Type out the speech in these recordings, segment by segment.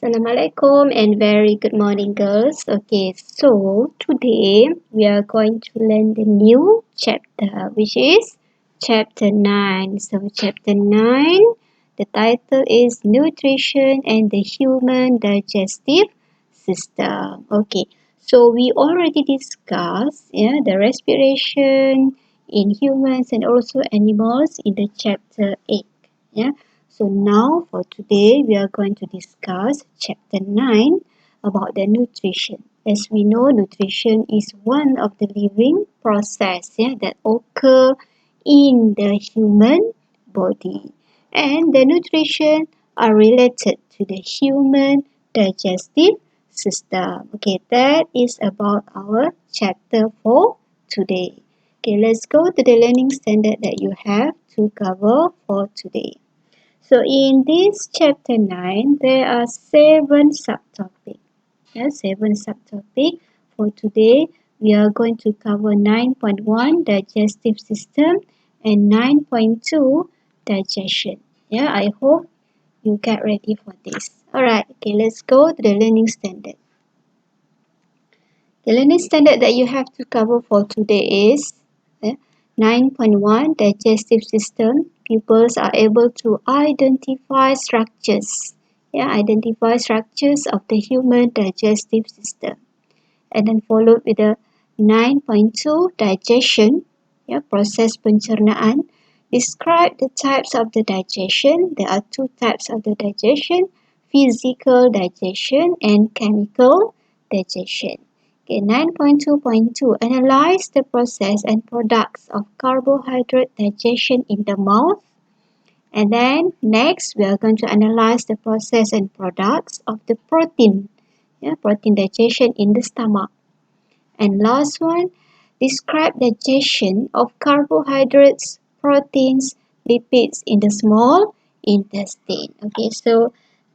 Assalamualaikum and very good morning, girls. Okay, so today we are going to learn the new chapter, which is chapter 9. So, chapter 9, the title is Nutrition and the Human Digestive System. Okay, so we already discussed the respiration in humans and also animals in the chapter 8. Yeah. So now for today we are going to discuss chapter 9 about the nutrition. As we know, nutrition is one of the living process that occur in the human body. And the nutrition are related to the human digestive system. Okay, that is about our chapter for today. Okay, let's go to the learning standard that you have to cover for today. So in this chapter 9, there are 7 subtopics. Yes, 7 subtopics. For today, we are going to cover 9.1 digestive system and 9.2 digestion. Yeah, I hope you get ready for this. Alright, okay, let's go to the learning standard. The learning standard that you have to cover for today is 9.1 Digestive System. Pupils are able to identify structures. Identify structures of the human digestive system. And then followed with the 9.2 Digestion. Proses pencernaan. Describe the types of the digestion. There are 2 types of the digestion. Physical digestion and chemical digestion. Okay, 9.2.2 Analyze the process and products of carbohydrate digestion in the mouth. And then next we are going to analyze the process and products of the protein digestion in the stomach. And last one, describe digestion of carbohydrates, proteins, lipids in the small intestine. Okay, so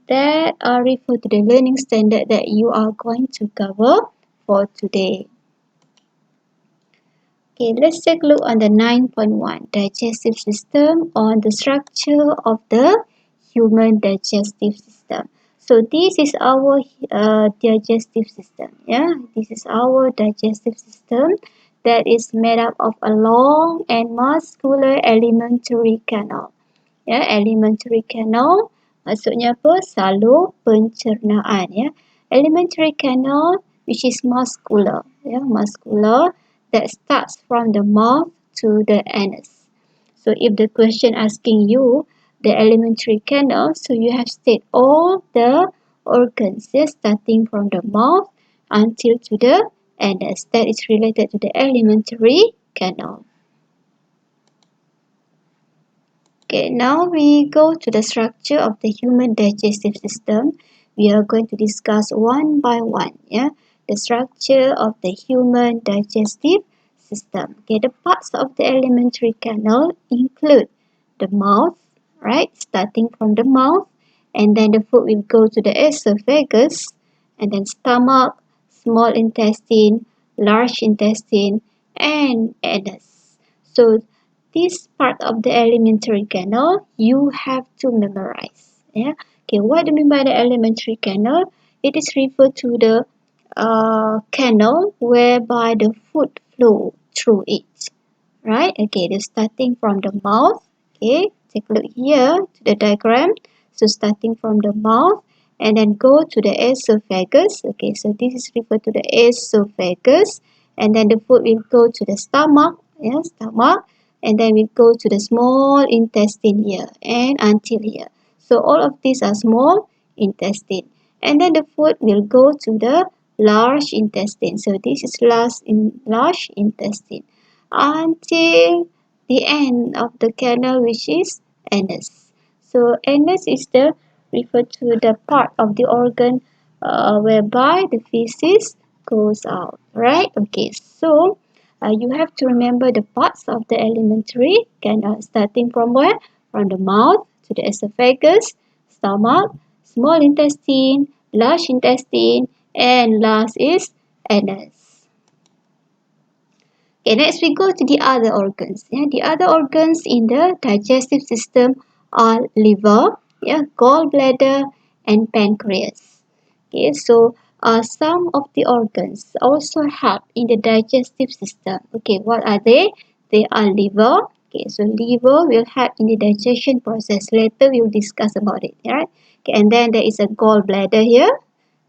that are refer to the learning standard that you are going to cover for today. Okay, let's take a look on the 9.1 digestive system on the structure of the human digestive system. So this is our digestive system. This is our digestive system that is made up of a long and muscular alimentary canal. Alimentary canal maksudnya apa? Salur pencernaan. Alimentary canal which is muscular. Muscular that starts from the mouth to the anus. So if the question asking you the alimentary canal, so you have state all the organs, starting from the mouth until to the anus. That is related to the alimentary canal. Okay, now we go to the structure of the human digestive system. We are going to discuss one by one. The structure of the human digestive system. Okay, the parts of the alimentary canal include the mouth, right? Starting from the mouth, and then the food will go to the esophagus, and then stomach, small intestine, large intestine, and anus. So this part of the alimentary canal you have to memorize. Okay, what do you mean by the alimentary canal? It is referred to the canal whereby the food flow through it. Right? Okay, they're starting from the mouth. Okay, take a look here to the diagram. So starting from the mouth and then go to the esophagus. Okay, so this is referred to the esophagus, and then the food will go to the stomach. Stomach, and then we go to the small intestine here and until here. So all of these are small intestine, and then the food will go to the large intestine. So this is large intestine until the end of the canal, which is anus. So anus is the referred to the part of the organ whereby the feces goes out. Right? Okay. So you have to remember the parts of the alimentary canal, starting from where? From the mouth to the esophagus, stomach, small intestine, large intestine, and last is anus. Okay, next we go to the other organs. The other organs in the digestive system are liver, gallbladder, and pancreas. Okay, so some of the organs also help in the digestive system. Okay, what are they? They are liver. Okay, so liver will help in the digestion process. Later we will discuss about it. Right? Okay, and then there is a gallbladder here.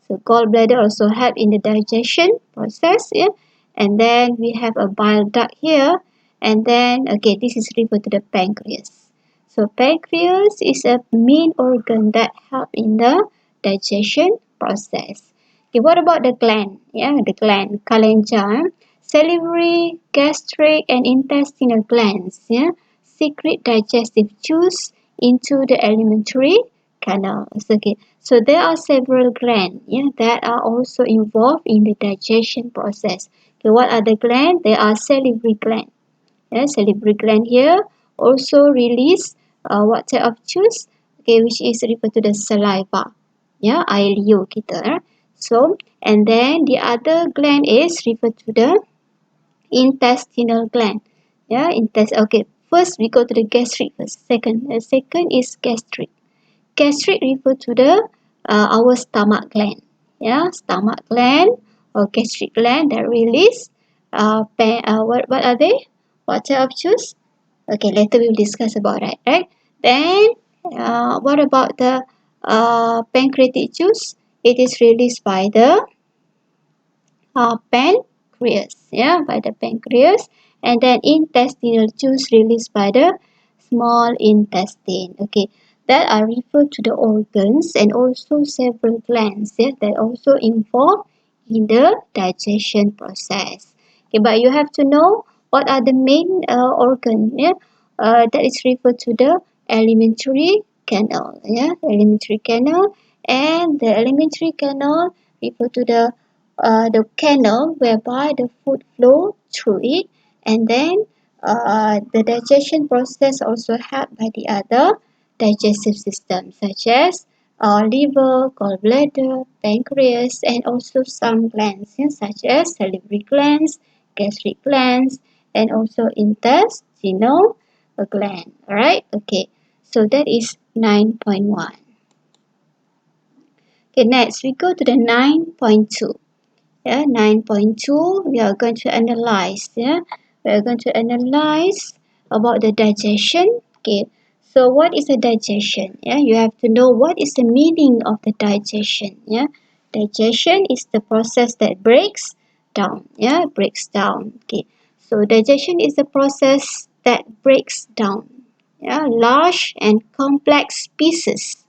So gallbladder also help in the digestion process. Yeah, and then we have a bile duct here. And then okay, this is referred to the pancreas. So pancreas is a main organ that help in the digestion process. Okay, what about the gland? Yeah, the gland, cholangia, salivary, gastric, and intestinal glands. Yeah, secrete digestive juice into the alimentary canals. Okay, so there are several glands. Yeah, that are also involved in the digestion process. Okay, what are the glands? There are salivary gland. Yeah, salivary gland here also release what type of juice? Okay, which is referred to the saliva. Yeah, air liur kita. So, and then the other gland is referred to the intestinal gland. Yeah, okay, first we go to the gastric first. Second is gastric. Gastric refer to the our stomach gland. Yeah, stomach gland or gastric gland that release what are they? What type of juice? Okay, later we will discuss about that, right? Then what about the pancreatic juice? It is released by the pancreas, yeah, by the pancreas, and then intestinal juice released by the small intestine. Okay, that are referred to the organs and also several glands, yeah, that also involved in the digestion process. Okay, but you have to know what are the main organ, yeah, that is referred to the alimentary canal, yeah, alimentary canal, and the alimentary canal refer to the canal whereby the food flow through it, and then the digestion process also helped by the other digestive systems such as liver, gallbladder, pancreas, and also some glands, yeah, such as salivary glands, gastric glands, and also intestinal gland. Alright, okay, so that is 9.1. Okay, next we go to the 9.2. Yeah, 9.2 we are going to analyze. Yeah, we are going to analyze about the digestion. Okay, so what is a digestion? Yeah, you have to know what is the meaning of the digestion. Yeah, digestion is the process that breaks down. Yeah, breaks down. Okay, so digestion is the process that breaks down, yeah, large and complex pieces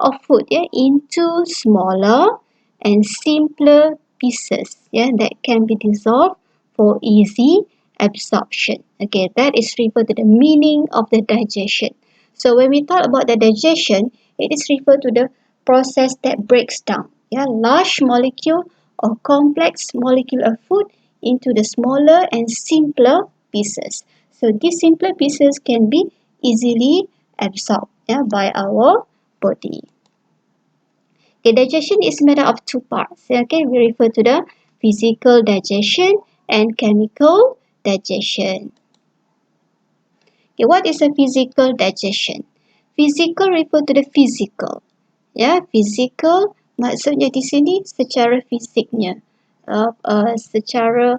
of food, yeah, into smaller and simpler pieces, yeah, that can be dissolved for easy absorption. Okay, that is referred to the meaning of the digestion. So when we talk about the digestion, it is referred to the process that breaks down, yeah, large molecule or complex molecule of food into the smaller and simpler pieces. So these simpler pieces can be easily absorbed, yeah, by our body. Okay, digestion is made up of two parts. Okay, we refer to the physical digestion and chemical digestion. Okay, what is a physical digestion? Physical refer to the physical. Ya, physical maksudnya di sini secara fisiknya. Secara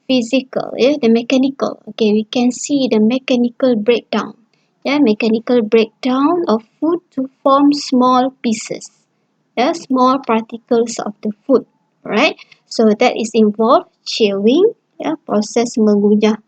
physical, ya, the mechanical. Okay, we can see the mechanical breakdown. Yeah, mechanical breakdown of food to form small pieces. Yeah, small particles of the food. Right? So that is involved chewing, yeah, proses mengunyah,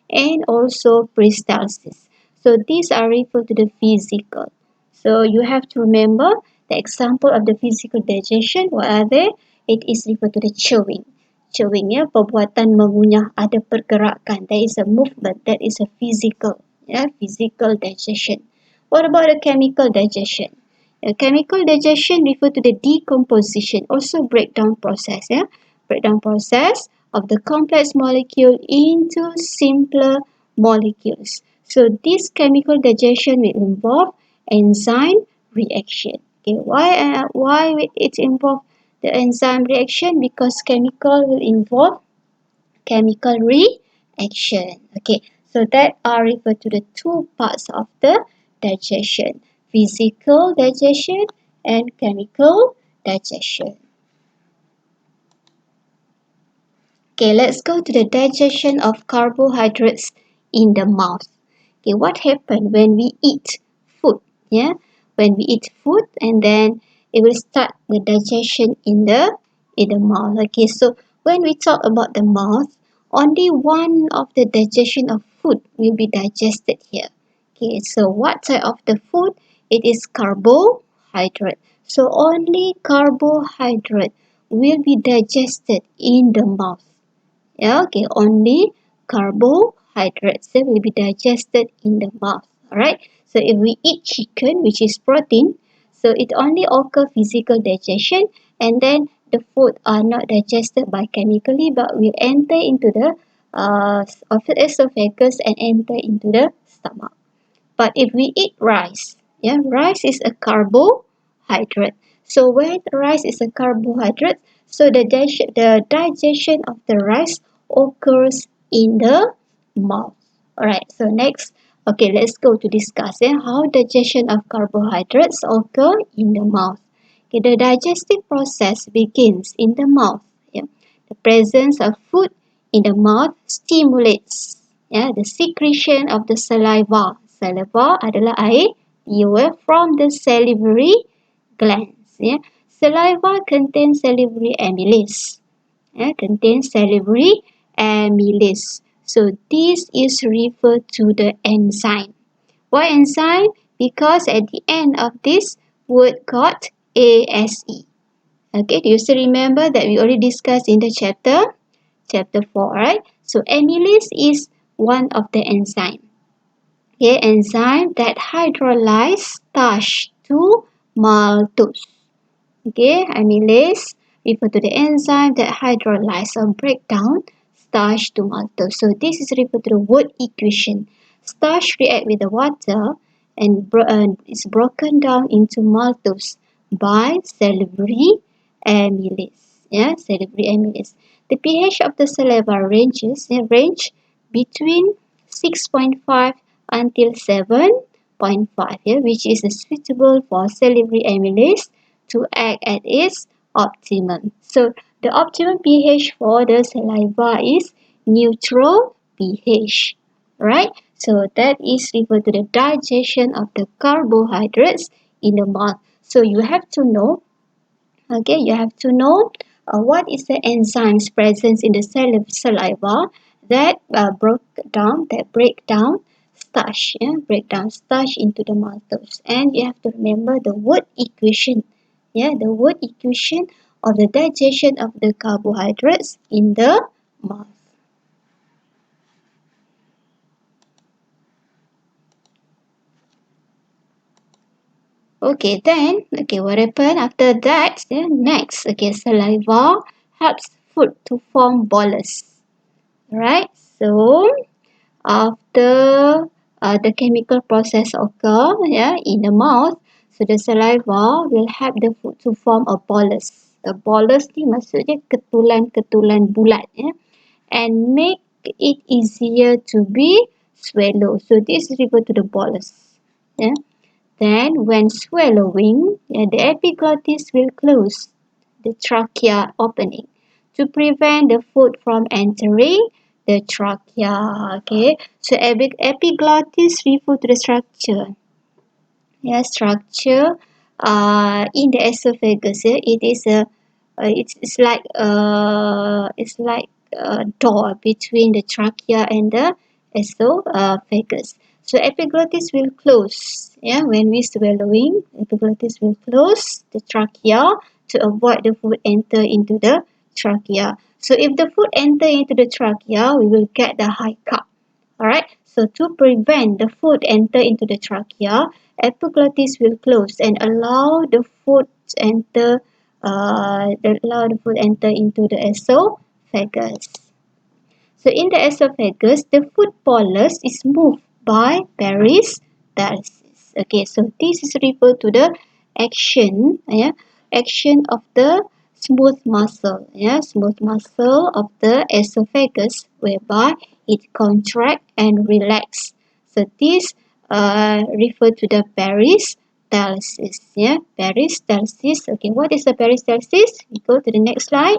and also peristalsis. So these are referred to the physical. So you have to remember the example of the physical digestion. What are they? It is referred to the chewing. Chewing, ya, perbuatan mengunyah, ada pergerakan. There is a movement. That is a physical, ya, physical digestion. What about the chemical digestion? The chemical digestion refer to the decomposition, also breakdown process. Yeah, breakdown process of the complex molecule into simpler molecules. So this chemical digestion will involve enzyme reaction. Okay, why it involve the enzyme reaction? Because chemical will involve chemical reaction. Okay, so that are referred to the two parts of the digestion: physical digestion and chemical digestion. Okay, let's go to the digestion of carbohydrates in the mouth. Okay, what happens when we eat food? Yeah, when we eat food, and then it will start the digestion in the mouth. Okay, so when we talk about the mouth, only one of the digestion of food will be digested here. Okay, so what type of the food? It is carbohydrate. So only carbohydrate will be digested in the mouth. Yeah, okay, only carbohydrates will be digested in the mouth. Alright, so if we eat chicken, which is protein, so it only occur physical digestion, and then the food are not digested by chemically, but will enter into the esophagus and enter into the stomach. But if we eat rice, yeah, rice is a carbohydrate. So when rice is a carbohydrate, so the digestion of the rice occurs in the mouth. Alright, so next, okay, let's go to discuss how digestion of carbohydrates occur in the mouth. Okay, the digestive process begins in the mouth. Yeah. The presence of food in the mouth stimulates the secretion of the saliva. Saliva adalah air liur from the salivary glands. Yeah. Saliva contains salivary amylase. Contains salivary amylase. So this is referred to the enzyme. Why enzyme? Because at the end of this word got ASE. Okay, do you still remember that we already discussed in the chapter 4, right? So amylase is one of the enzyme. Okay, enzyme that hydrolyze starch to maltose. Okay, amylase refer to the enzyme that hydrolyze or break down starch to maltose. So this is referred to the word equation. Starch react with the water and is broken down into maltose by salivary amylase. Yeah, salivary amylase. The pH of the saliva range between 6.5 until 7.5, which is suitable for salivary amylase to act at its optimum. So the optimum pH for the saliva is neutral pH. Right? So that is referred to the digestion of the carbohydrates in the mouth. So you have to know, what is the enzymes present in the saliva that break down starch, break down starch into the maltose. And you have to remember the word equation, the word equation of the digestion of the carbohydrates in the mouth. Okay, then, what happened after that? Next, saliva helps food to form bolus. Right? So, after the chemical process occur, in the mouth, so the saliva will help the food to form a bolus. A bolus ni maksudnya ketulan-ketulan bulat, and make it easier to be swallow. So this is referred to the bolus. Yeah. Then, when swallowing, the epiglottis will close the trachea opening to prevent the food from entering the trachea. Okay, so epiglottis refer to the structure. Structure in the esophagus. It is it's like a door between the trachea and the esophagus. So epiglottis will close. When we swallowing, epiglottis will close the trachea to avoid the food enter into the trachea. So if the food enter into the trachea, we will get the hiccup. Alright, so to prevent the food enter into the trachea, epiglottis will close and allow the food enter into the esophagus. So in the esophagus, the food bolus is moved by peristalsis. Okay, so this is referred to the action of the smooth muscle, smooth muscle of the esophagus, whereby it contract and relax. So this refer to the peristalsis. peristalsis. Yeah, peristalsis. Okay, what is the peristalsis? We go to the next slide.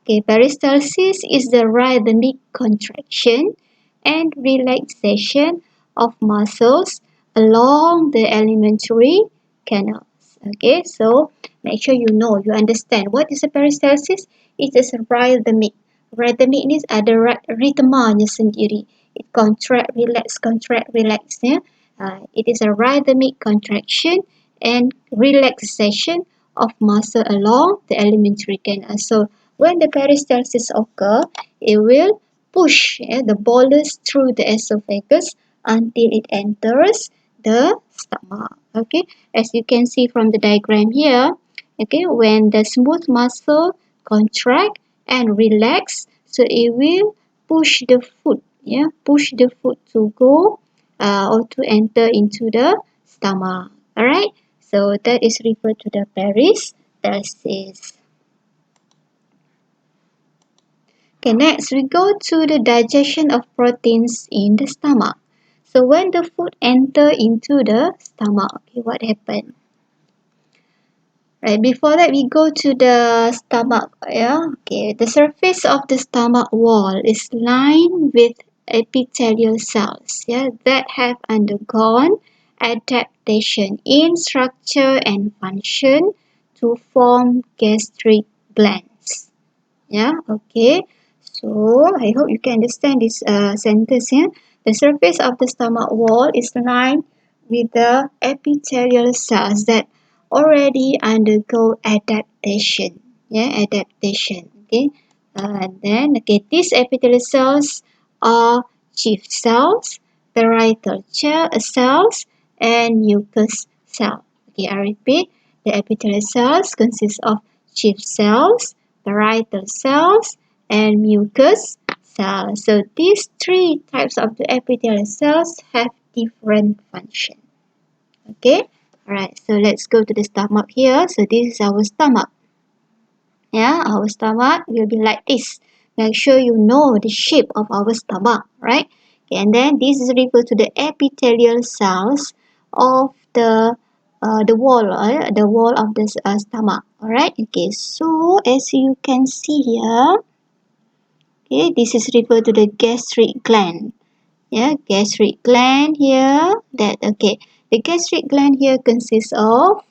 Okay, peristalsis is the rhythmic contraction and relaxation of muscles along the alimentary canals. Okay, so make sure you know, you understand what is a peristalsis. It is a rhythmic. Rhythmic means ada ritmanya sendiri. It contract, relax. Yeah. It is a rhythmic contraction and relaxation of muscle along the alimentary canal. So when the peristalsis occur, it will push the bolus through the esophagus until it enters the stomach. Okay, as you can see from the diagram here, okay, when the smooth muscle contract and relax, so it will push the food, push the food to go or to enter into the stomach. All right, so that is referred to the peristalsis. Okay, next we go to the digestion of proteins in the stomach. So when the food enter into the stomach, okay, what happened? Right, before that we go to the stomach. Yeah, okay. The surface of the stomach wall is lined with epithelial cells, that have undergone adaptation in structure and function to form gastric glands. Yeah, okay. So I hope you can understand this sentence here. The surface of the stomach wall is lined with the epithelial cells that already undergo adaptation. Yeah, adaptation. Okay. And then these epithelial cells are chief cells, parietal cells, and mucus cell. Okay, I repeat. The epithelial cells consist of chief cells, parietal cells, and mucus cells. So these three types of the epithelial cells have different function. Okay, alright, so let's go to the stomach here. So this is our stomach. Yeah, our stomach will be like this. Make sure you know the shape of our stomach, right? Okay, and then this is referred to the epithelial cells of the wall of the stomach. Alright, okay, so as you can see here, okay, this is referred to the gastric gland. Yeah, gastric gland here. The gastric gland here consists of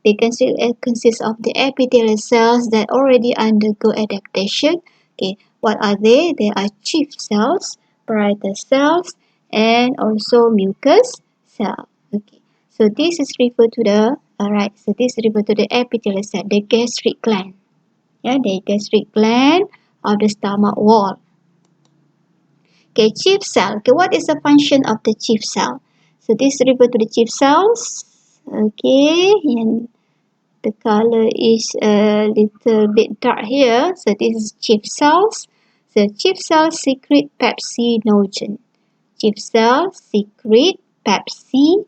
consists of the epithelial cells that already undergo adaptation. Okay, what are they? They are chief cells, parietal cells, and also mucus cell. Okay, so this is referred to the So this is referred to the epithelial cell, the gastric gland. Yeah, the gastric gland of the stomach wall. Okay, chief cell. Okay, what is the function of the chief cell? So this refers to the chief cells. Okay, and the color is a little bit dark here. So this is chief cells. So chief cells secrete pepsinogen. Chief cells secrete pepsinogen.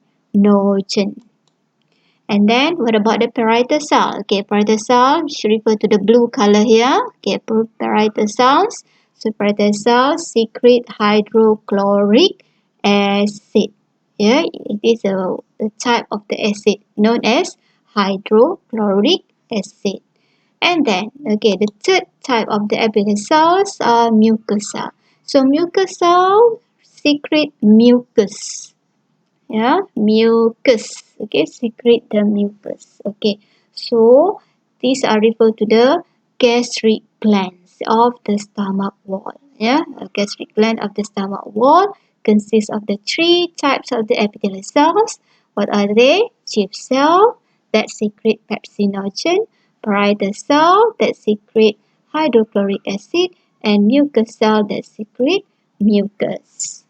And then what about the parietal cell? Okay, parietal cell should refer to the blue color here. Okay, parietal cells. So parietal cells secrete hydrochloric acid. Yeah, it is a type of the acid known as hydrochloric acid. And then, okay, the third type of the epithelial cells are mucus cell. So mucus cell secrete mucus. Yeah, mucus. Okay, secrete the mucus. Okay, so these are referred to the gastric glands of the stomach wall. Yeah, a gastric gland of the stomach wall consists of the three types of the epithelial cells. What are they? Chief cell that secrete pepsinogen, parietal cell that secrete hydrochloric acid, and mucus cell that secrete mucus.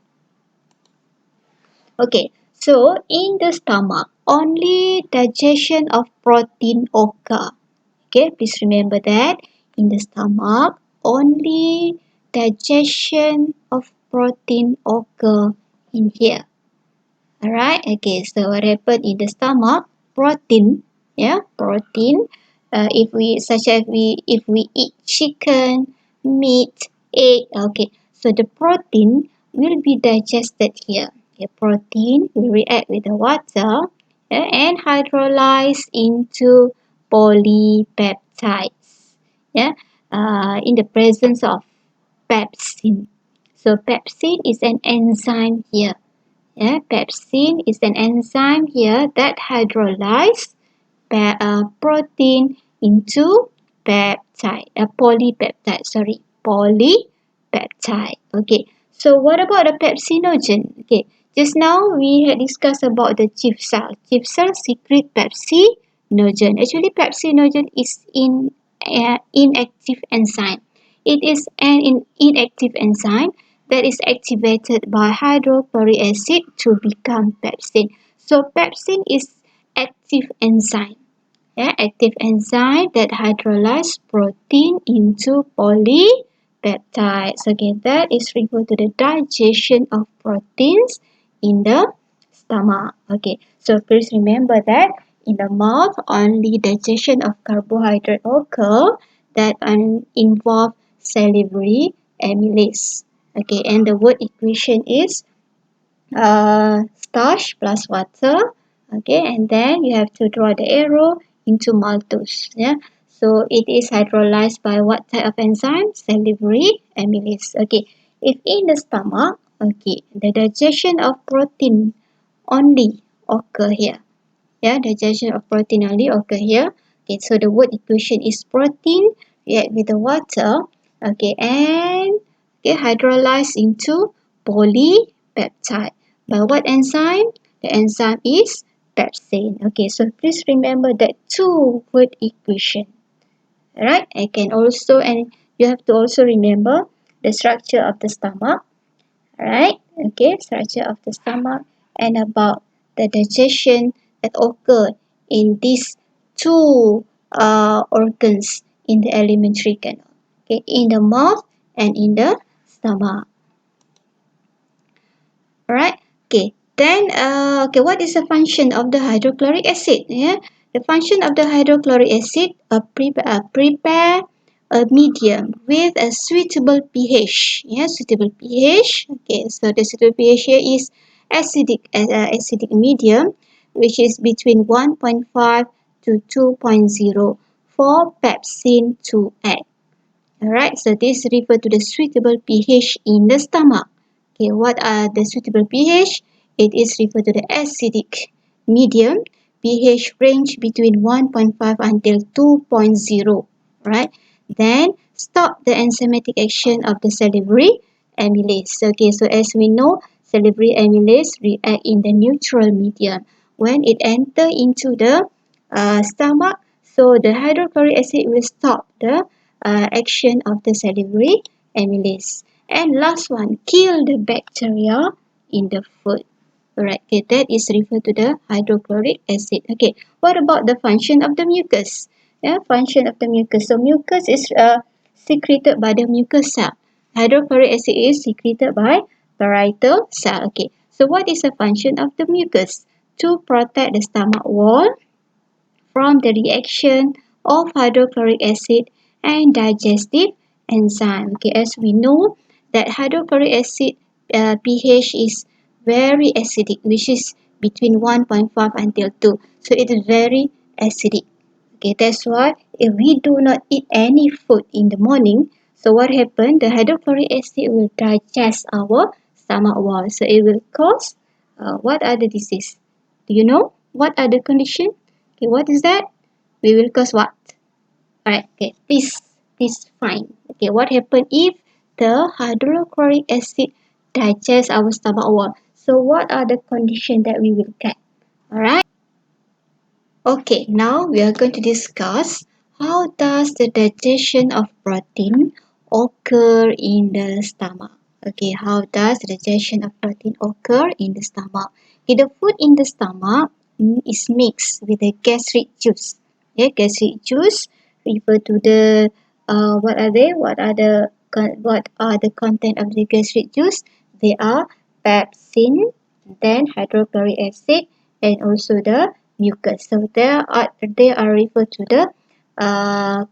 Okay, so in the stomach, only digestion of protein occur. Okay, please remember that in the stomach, only digestion of protein occur in here. Alright, okay, so what happened in the stomach? Protein, protein. If we eat chicken, meat, egg, okay, so the protein will be digested here. Okay, protein will react with the water, and hydrolyze into polypeptides, yeah, in the presence of pepsin. So pepsin is an enzyme here. Yeah, pepsin is an enzyme here that hydrolyzes protein into polypeptide. Sorry, polypeptide. Okay. So what about the pepsinogen? Okay. Just now we had discussed about the chief cell. Chief cell secrete pepsinogen. Actually, pepsinogen is inactive enzyme. It is an inactive enzyme that is activated by hydrochloric acid to become pepsin. So pepsin is active enzyme. Yeah, active enzyme that hydrolyze protein into polypeptides. Okay, that is referred to the digestion of proteins in the stomach. Okay, so please remember that in the mouth only digestion of carbohydrate occur that involve salivary amylase. Okay, and the word equation is starch plus water. Okay, and then you have to draw the arrow into maltose. Yeah, so it is hydrolyzed by what type of enzyme? Salivary amylase. Okay, if in the stomach, okay, the digestion of protein only occur here. Yeah, digestion of protein only occur here. Okay, so the word equation is protein react with the water. Okay, and okay, hydrolyze into polypeptide. By what enzyme? The enzyme is pepsin. Okay, so please remember that two word equation. Alright, I can also, and you have to also remember the structure of the stomach. Alright, okay, structure of the stomach and about the digestion that occur in these two organs in the alimentary canal. Okay, in the mouth and in the stomach. Alright, okay. Then, okay, what is the function of the hydrochloric acid? Yeah, the function of the hydrochloric acid prepare a medium with a suitable pH. Yeah, suitable pH. Okay, so the suitable pH here is acidic medium, which is between 1.5 to 2.0 for pepsin to act. Alright, so this refers to the suitable pH in the stomach. Okay, what are the suitable pH? It is referred to the acidic medium. pH range between 1.5 until 2.0. Right? Then stop the enzymatic action of the salivary amylase. Okay, so as we know, salivary amylase react in the neutral medium. When it enter into the stomach, so the hydrochloric acid will stop the action of the salivary amylase. And last one, kill the bacteria in the food. Alright, okay, that is referred to the hydrochloric acid. Okay, what about the function of the mucus? Yeah, function of the mucus. So mucus is secreted by the mucus cell. Hydrochloric acid is secreted by parietal cell. Okay, so what is the function of the mucus? To protect the stomach wall from the reaction of hydrochloric acid and digestive enzyme. Okay, as we know that hydrochloric acid pH is very acidic, which is between 1.5 until 2. So it is very acidic. Okay, that's why if we do not eat any food in the morning, so what happens? The hydrochloric acid will digest our stomach wall. So it will cause what are the disease? Do you know what are the condition? Okay, what is that? We will cause what? Alright, okay, please find. Okay, what happen if the hydrochloric acid digests our stomach wall? So what are the condition that we will get? Alright. Okay, now we are going to discuss how does the digestion of protein occur in the stomach. Okay, how does the digestion of protein occur in the stomach? Okay, the food in the stomach is mixed with the gastric juice. Okay, gastric juice refer to the what are they? What are the content of the gastric juice? They are pepsin, then hydrochloric acid, and also the mucus. So they are referred to the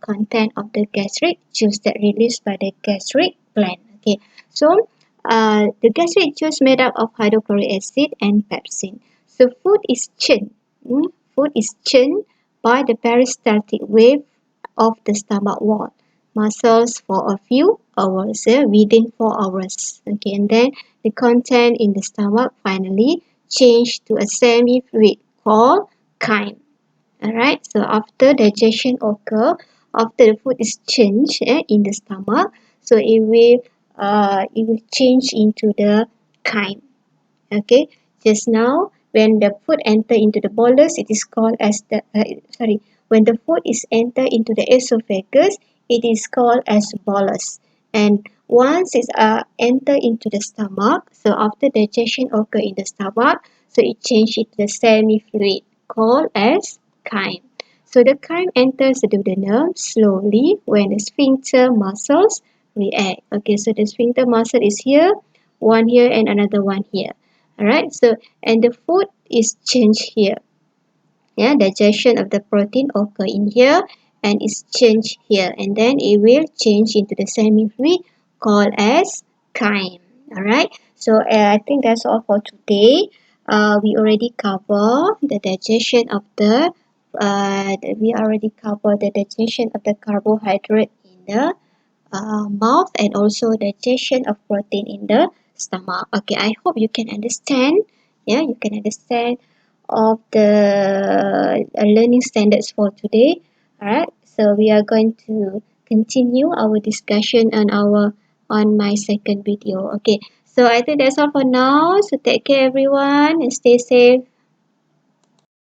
content of the gastric juice that released by the gastric gland. Okay, so the gastric juice made up of hydrochloric acid and pepsin. So food is churned. Food is churned by the peristaltic wave of the stomach wall muscles for a few hours, within 4 hours. Okay, and then the content in the stomach finally change to a semi-fluid called chyme. Alright, so after digestion occur, after the food is changed in the stomach, so it will change into the chyme. Okay, just now when the food enter into the bolus, it is called as the when the food is enter into the esophagus, it is called as bolus. And once it's enter into the stomach, so after digestion occur in the stomach, so it change into the semi-fluid called as chyme. So the chyme enters the duodenum slowly when the sphincter muscles react. Okay, so the sphincter muscle is here, one here and another one here. Alright, so and the food is changed here. Yeah, digestion of the protein occur in here and is changed here, and then it will change into the semi-fluid called as chyme. Alright, so I think that's all for today. We already cover the digestion of the digestion of the carbohydrate in the mouth, and also digestion of protein in the stomach. Okay, I hope you can understand. Yeah, you can understand of the learning standards for today. Alright, so we are going to continue our discussion on my second video. Okay, so I think that's all for now. So take care everyone and stay safe.